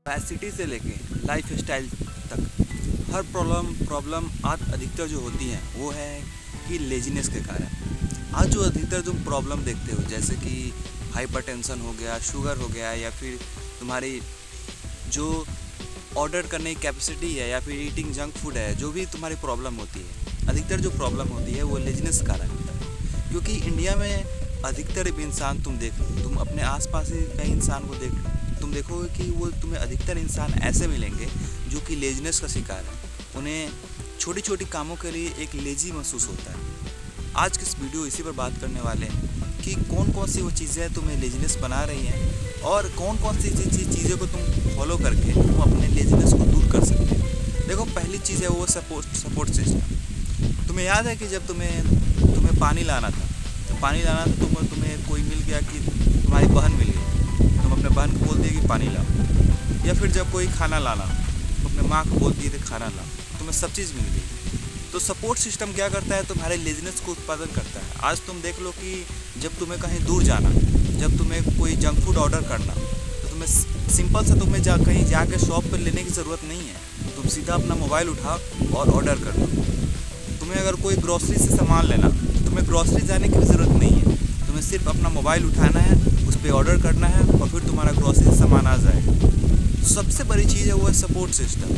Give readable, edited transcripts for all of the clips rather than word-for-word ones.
Capacity से लेके life style तक हर प्रॉब्लम आज अधिकतर जो होती हैं वो है कि लेजीनेस के कारण। आज जो अधिकतर तुम प्रॉब्लम देखते हो जैसे कि हाइपरटेंशन हो गया, शुगर हो गया, या फिर तुम्हारी जो ऑर्डर करने की कैपेसिटी है, या फिर ईटिंग जंक फूड है, जो भी तुम्हारी प्रॉब्लम होती है, अधिकतर जो प्रॉब्लम होती है वो लेजीनेस के कारण होता है। क्योंकि इंडिया में अधिकतर इंसान तुम अपने आसपास ही कई इंसान को देख लो, तुम देखोगे कि वो तुम्हें अधिकतर इंसान ऐसे मिलेंगे जो कि लेजीनेस का शिकार है। उन्हें छोटी छोटी कामों के लिए एक लेजी महसूस होता है। आज की इस वीडियो इसी पर बात करने वाले हैं कि कौन कौन सी वो चीज़ें तुम्हें लेजीनेस बना रही हैं और कौन कौन सी चीज़ों को तुम फॉलो करके तुम अपने लेजीनेस को दूर कर सकते हो। देखो, पहली चीज़ है वो सपोर्ट सिस्टम। तुम्हें याद है कि जब तुम्हें पानी लाना था, तुम्हें कोई मिल गया कि तुम्हारी बहन मिल गई, तुम अपने बहन को बोल दिए कि पानी लाओ। या फिर जब कोई खाना लाना तो अपने माँ को बोल दिए थे खाना लाओ, तुम्हें सब चीज़ मिल गई। तो सपोर्ट सिस्टम क्या करता है, तुम्हारे लेजीनेस को उत्पादन करता है। आज तुम देख लो कि जब तुम्हें कहीं दूर जाना, जब तुम्हें कोई जंक फूड ऑर्डर करना, तो तुम्हें सिंपल सा कहीं जाकर शॉप पर लेने की ज़रूरत नहीं है। तुम सीधा अपना मोबाइल उठाओ और ऑर्डर कर दो। तुम्हें अगर कोई ग्रॉसरी से सामान लेना, तो तुम्हें ग्रॉसरी जाने की भी ज़रूरत नहीं है। तुम्हें सिर्फ अपना मोबाइल उठाना है, उस पर ऑर्डर करना है और फिर तुम्हारा ग्रॉसरी से सामान आ जाएगा। तो सबसे बड़ी चीज़ है वो है सपोर्ट सिस्टम।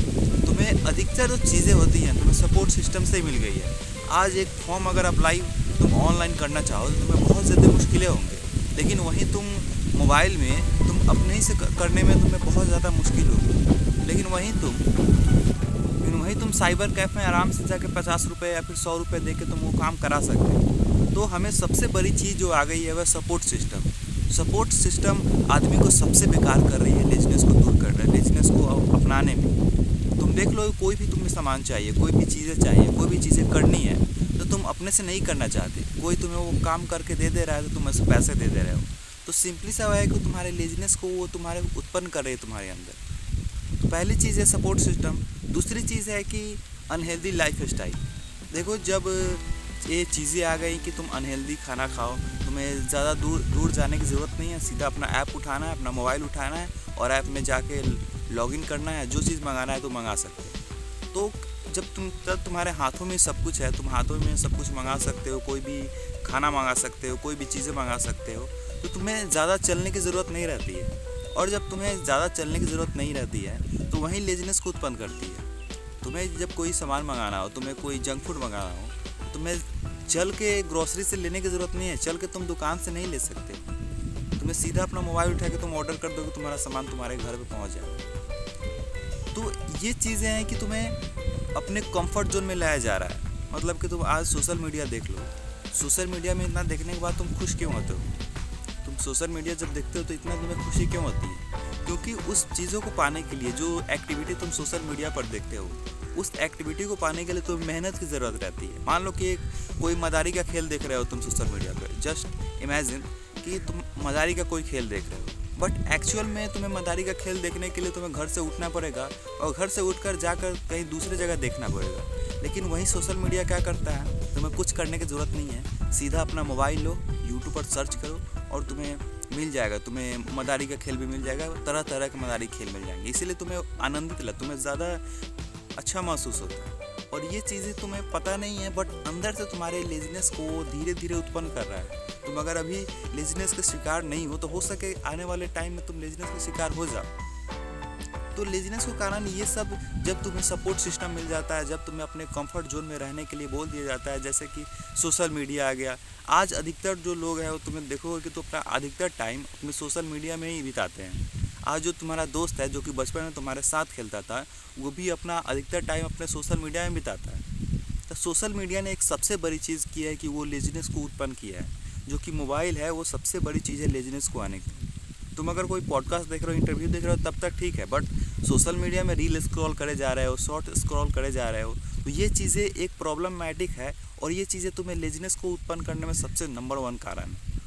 तुम्हें अधिकतर जो चीज़ें होती हैं तुम्हें सपोर्ट सिस्टम से ही मिल गई है। आज एक फॉर्म अगर अप्लाई तुम ऑनलाइन करना चाहो तो तुम्हें बहुत ज़्यादा मुश्किलें होंगे, लेकिन वहीं तुम मोबाइल में तुम अपने ही से करने में तुम्हें बहुत ज़्यादा मुश्किल होगी। लेकिन वहीं तुम साइबर कैफ़े में आराम से जाके 50 रुपये या फिर 100 रुपये दे के तुम वो काम करा सकते हो। तो हमें सबसे बड़ी चीज़ जो आ गई है वह सपोर्ट सिस्टम। सपोर्ट सिस्टम आदमी को सबसे बेकार कर रही है, लेजीनेस को दूर कर रहा है, लेजीनेस को अपनाने में। तुम देख लो, कोई भी तुम्हें सामान चाहिए, कोई भी चीज़ें चाहिए, कोई भी चीज़ें करनी है, तो तुम अपने से नहीं करना चाहते। कोई तुम्हें वो काम करके दे रहा है तो तुम ऐसे पैसे दे रहे हो। तो सिंपली सा है कि तुम्हारे लेजीनेस को वो तुम्हारे उत्पन्न कर रहे हैं तुम्हारे अंदर। तो पहली चीज़ है सपोर्ट सिस्टम। दूसरी चीज़ है कि अनहेल्दी लाइफ स्टाइल। देखो, जब ये चीज़ें आ गई कि तुम अनहेल्दी खाना खाओ, तुम्हें ज़्यादा दूर जाने की ज़रूरत नहीं है। सीधा अपना ऐप उठाना है, अपना मोबाइल उठाना है और ऐप में जाके लॉगिन करना है। जो चीज़ मंगाना है तो मंगा सकते हो। तो जब तुम्हारे हाथों में सब कुछ है, तुम हाथों में सब कुछ मंगा सकते हो, कोई भी खाना मंगा सकते हो, कोई भी चीज़ें मंगा सकते हो, तो तुम्हें ज़्यादा चलने की ज़रूरत नहीं रहती है। और जब तुम्हें ज़्यादा चलने की ज़रूरत नहीं रहती है तो वहीं लेजीनेस को उत्पन्न करती है। तुम्हें जब कोई सामान मंगाना हो, तुम्हें कोई जंक फूड मंगाना हो, तुम्हें चल के ग्रोसरी से लेने की ज़रूरत नहीं है। चल के तुम दुकान से नहीं ले सकते। तुम्हें सीधा अपना मोबाइल उठा के तुम ऑर्डर कर दोगे, तुम्हारा सामान तुम्हारे घर पे पहुंच जाएगा। तो ये चीज़ें हैं कि तुम्हें अपने कंफर्ट जोन में लाया जा रहा है। मतलब कि तुम आज सोशल मीडिया देख लो, सोशल मीडिया में इतना देखने के बाद तुम खुश क्यों होते हो? तुम सोशल मीडिया जब देखते हो तो इतना तुम्हें खुशी क्यों होती है? क्योंकि उस चीज़ों को पाने के लिए, जो एक्टिविटी तुम सोशल मीडिया पर देखते हो, उस एक्टिविटी को पाने के लिए तुम्हें मेहनत की ज़रूरत रहती है। मान लो कि कोई मदारी का खेल देख रहे हो तुम सोशल मीडिया पर। जस्ट इमेजिन कि तुम मदारी का कोई खेल देख रहे हो, बट एक्चुअल में तुम्हें मदारी का खेल देखने के लिए तुम्हें घर से उठना पड़ेगा और घर से उठकर जाकर कहीं दूसरी जगह देखना पड़ेगा। लेकिन वही सोशल मीडिया क्या करता है, तुम्हें कुछ करने की ज़रूरत नहीं है। सीधा अपना मोबाइल लो, यूट्यूब पर सर्च करो और तुम्हें मिल जाएगा। तुम्हें मदारी का खेल भी मिल जाएगा, तरह तरह के मदारी खेल मिल जाएंगे। इसीलिए तुम्हें आनंदित लगता, तुम्हें ज़्यादा अच्छा महसूस होता है। और ये चीज़ें तुम्हें पता नहीं है, बट अंदर से तुम्हारे लेजीनेस को धीरे धीरे उत्पन्न कर रहा है। तुम अगर अभी लेजीनेस के शिकार नहीं हो, तो हो सके आने वाले टाइम में तुम लेजीनेस के शिकार हो जाओ। तो लेजीनेस के कारण ये सब, जब तुम्हें सपोर्ट सिस्टम मिल जाता है, जब तुम्हें अपने कंफर्ट जोन में रहने के लिए बोल दिया जाता है, जैसे कि सोशल मीडिया आ गया। आज अधिकतर जो लोग हैं वो तुम्हें देखोगे कि तो अपना अधिकतर टाइम अपने सोशल मीडिया में ही बिताते हैं। आज जो तुम्हारा दोस्त है जो कि बचपन में तुम्हारे साथ खेलता था, वो भी अपना अधिकतर टाइम अपने सोशल मीडिया में बिताता है। तो सोशल मीडिया ने एक सबसे बड़ी चीज़ की है कि वो लेजीनेस को उत्पन्न किया है। जो कि मोबाइल है वो सबसे बड़ी चीज़ है लेजीनेस को आने की। तुम अगर कोई पॉडकास्ट देख रहे हो, इंटरव्यू देख रहे हो, तब तक ठीक है, बट सोशल मीडिया में रील स्क्रॉल करे जा रहे हो, शॉर्ट स्क्रॉल करे जा रहे हो, तो ये चीज़ें एक प्रॉब्लमैटिक है। और ये चीज़ें तुम्हें लेजीनेस को उत्पन्न करने में सबसे नंबर 1 कारण है।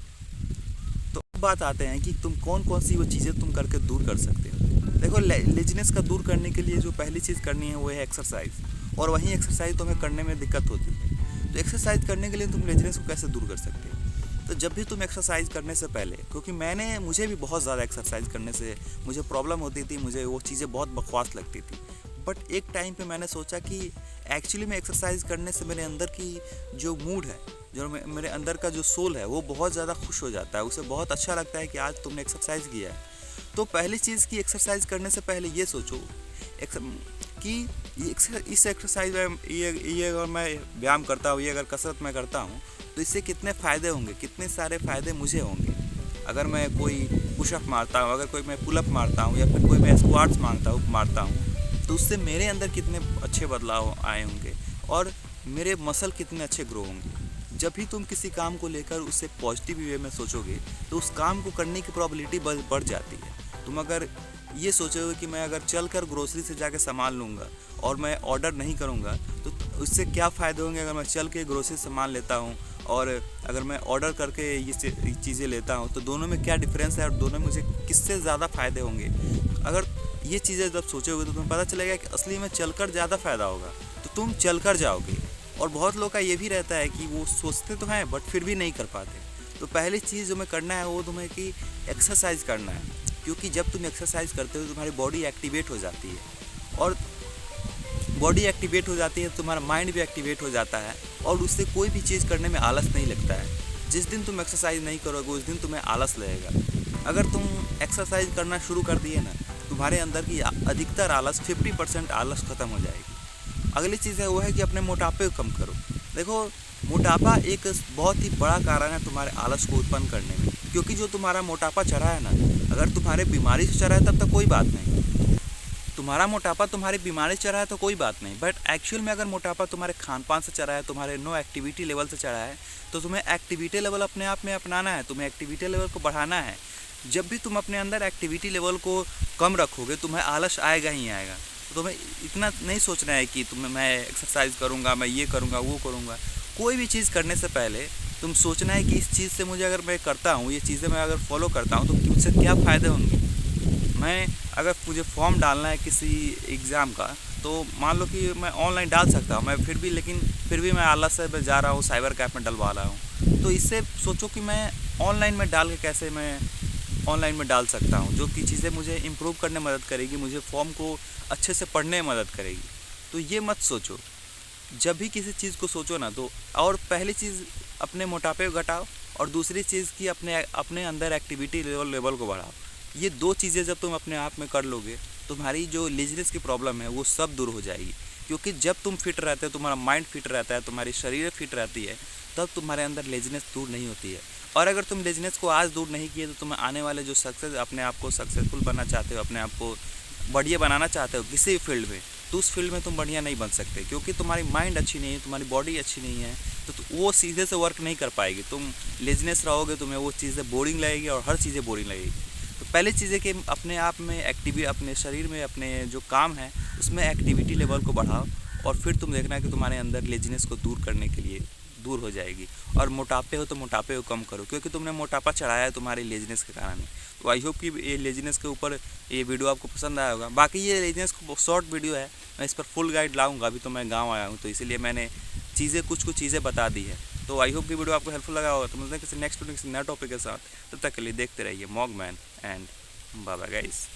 तो अब बात आते हैं कि तुम कौन कौन सी वो चीज़ें तुम करके दूर कर सकते हो। देखो, लेजीनेस का दूर करने के लिए जो पहली चीज़ करनी है वो है एक्सरसाइज। और वहीं एक्सरसाइज तुम्हें करने में दिक्कत होती है। तो एक्सरसाइज करने के लिए तुम लेजीनेस को कैसे दूर कर सकते हो? तो जब भी तुम एक्सरसाइज करने से पहले, क्योंकि मुझे भी बहुत ज़्यादा एक्सरसाइज करने से मुझे प्रॉब्लम होती थी, मुझे वो चीज़ें बहुत बकवास लगती थी। बट एक टाइम पे मैंने सोचा कि एक्चुअली में एक्सरसाइज करने से मेरे अंदर की जो मूड है, जो मेरे अंदर का जो सोल है, वो बहुत ज़्यादा खुश हो जाता है। उसे बहुत अच्छा लगता है कि आज तुमने एक्सरसाइज किया है। तो पहली चीज़ कि एक्सरसाइज करने से पहले ये सोचो कि इस एक्सरसाइज में ये अगर मैं व्यायाम करता हूँ, ये अगर कसरत मैं करता हूँ, तो इससे कितने फ़ायदे होंगे, कितने सारे फ़ायदे मुझे होंगे। अगर मैं कोई पुशअप मारता हूँ, अगर कोई मैं पुलअप मारता हूँ, या फिर कोई मैं स्क्वाट्स मारता हूँ, तो उससे मेरे अंदर कितने अच्छे बदलाव आए होंगे और मेरे मसल कितने अच्छे ग्रो होंगे। जब भी तुम किसी काम को लेकर उससे पॉजिटिव वे में सोचोगे, तो उस काम को करने की प्रोबेबिलिटी बढ़ जाती है। तुम अगर ये सोचोगे कि मैं अगर चल कर ग्रोसरी से जाकर सामान लूँगा और मैं ऑर्डर नहीं करूँगा, तो उससे क्या फ़ायदे होंगे अगर मैं चल के ग्रोसरी से सामान लेता हूँ और अगर मैं ऑर्डर करके ये चीज़ें लेता हूँ, तो दोनों में क्या डिफरेंस है और दोनों में मुझे किससे ज़्यादा फ़ायदे होंगे। अगर ये चीज़ें जब सोचोगे तो तुम्हें पता चलेगा कि असली में चलकर ज़्यादा फ़ायदा होगा, तो तुम चलकर जाओगे। और बहुत लोग का ये भी रहता है कि वो सोचते तो हैं बट फिर भी नहीं कर पाते। तो पहली चीज़ जो मैं करना है वो तुम्हें कि एक्सरसाइज करना है, क्योंकि जब तुम एक्सरसाइज करते हो तुम्हारी बॉडी एक्टिवेट हो जाती है, और बॉडी एक्टिवेट हो जाती है तुम्हारा माइंड भी एक्टिवेट हो जाता है, और उससे कोई भी चीज़ करने में आलस नहीं लगता है। जिस दिन तुम एक्सरसाइज नहीं करोगे उस दिन तुम्हें आलस लगेगा। अगर तुम एक्सरसाइज करना शुरू कर दिए ना, तुम्हारे अंदर की अधिकतर आलस 50% आलस ख़त्म हो जाएगी। अगली चीज़ है वो है कि अपने मोटापे को कम करो। देखो, मोटापा एक बहुत ही बड़ा कारण है तुम्हारे आलस को उत्पन्न करने में, क्योंकि जो तुम्हारा मोटापा चढ़ा है ना, अगर तुम्हारे बीमारी से चढ़ा है तब तक कोई बात नहीं। तुम्हारा मोटापा तुम्हारी बीमारी से चढ़ा है तो कोई बात नहीं, बट एक्चुअल में अगर मोटापा तुम्हारे खान पान से चढ़ा है, तुम्हारे नो एक्टिविटी लेवल से चढ़ा है, तो तुम्हें एक्टिविटी लेवल अपने आप में अपनाना है, तुम्हें एक्टिविटी लेवल को बढ़ाना है। जब भी तुम अपने अंदर एक्टिविटी लेवल को कम रखोगे, तुम्हें आलस आएगा ही आएगा। तो तुम्हें इतना नहीं सोचना है कि मैं एक्सरसाइज करूँगा, मैं ये करूँगा, वो करूँगा। कोई भी चीज़ करने से पहले तुम सोचना है कि इस चीज़ से मुझे अगर मैं करता हूँ, ये चीज़ें मैं अगर फॉलो करता हूँ, तो मुझसे क्या फ़ायदे होंगे। मैं अगर मुझे फॉर्म डालना है किसी एग्ज़ाम का, तो मान लो कि मैं ऑनलाइन डाल सकता हूँ, मैं फिर भी मैं आलस से मैं जा रहा हूँ, साइबर कैफ़े में डलवा रहा हूँ। तो इससे सोचो कि मैं ऑनलाइन में डाल के कैसे मैं ऑनलाइन में डाल सकता हूँ, जो कि चीज़ें मुझे इम्प्रूव करने में मदद करेगी, मुझे फॉर्म को अच्छे से पढ़ने में मदद करेगी। तो ये मत सोचो। जब भी किसी चीज़ को सोचो ना, तो और पहली चीज़ अपने मोटापे को घटाओ, और दूसरी चीज़ कि अपने अंदर एक्टिविटी लेवल को बढ़ाओ। ये दो चीज़ें जब तुम अपने आप में कर लोगे, तुम्हारी जो लेज़ीनेस की प्रॉब्लम है वो सब दूर हो जाएगी। क्योंकि जब तुम फिट रहते हो, तुम्हारा माइंड फिट रहता है, तुम्हारी शरीर फिट रहती है, तब तुम्हारे अंदर लेज़ीनेस दूर नहीं होती है। और अगर तुम लेज़ीनेस को आज दूर नहीं किए, तो तुम्हें आने वाले जो अपने आप को सक्सेसफुल बनना चाहते हो, अपने आप को बढ़िया बनाना चाहते हो किसी भी फील्ड में, तो उस फील्ड में तुम बढ़िया नहीं बन सकते, क्योंकि तुम्हारी माइंड अच्छी नहीं है, तुम्हारी बॉडी अच्छी नहीं है, तो वो सीधे से वर्क नहीं कर पाएगी। तुम लेज़ीनेस रहोगे, तुम्हें वो चीज़ें बोरिंग लगेगी और हर चीज़ें बोरिंग लगेगी। तो पहले चीज़ है कि अपने आप में अपने शरीर में अपने जो काम है उसमें एक्टिविटी लेवल को बढ़ाओ, और फिर तुम देखना कि तुम्हारे अंदर लेज़ीनेस को दूर करने के लिए दूर हो जाएगी। और मोटापे हो तो मोटापे को कम करो, क्योंकि तुमने मोटापा चढ़ाया है तुम्हारी लेज़ीनेस के कारण। तो आई होप कि ये लेज़ीनेस के ऊपर ये वीडियो आपको पसंद आया होगा। बाकी ये लेज़ीनेस को शॉर्ट वीडियो है, मैं इस पर फुल गाइड लाऊंगा। अभी तो मैं गांव आया हूँ, तो इसीलिए मैंने कुछ चीज़ें बता दी है। तो आई होप कि वीडियो आपको हेल्पफुल लगा होगा। तो मिलते हैं किसी नेक्स्ट वीडियो किसी नए टॉपिक के साथ। तब तक के लिए देखते रहिए मॉगमैन एंड बाय बाय गाइस।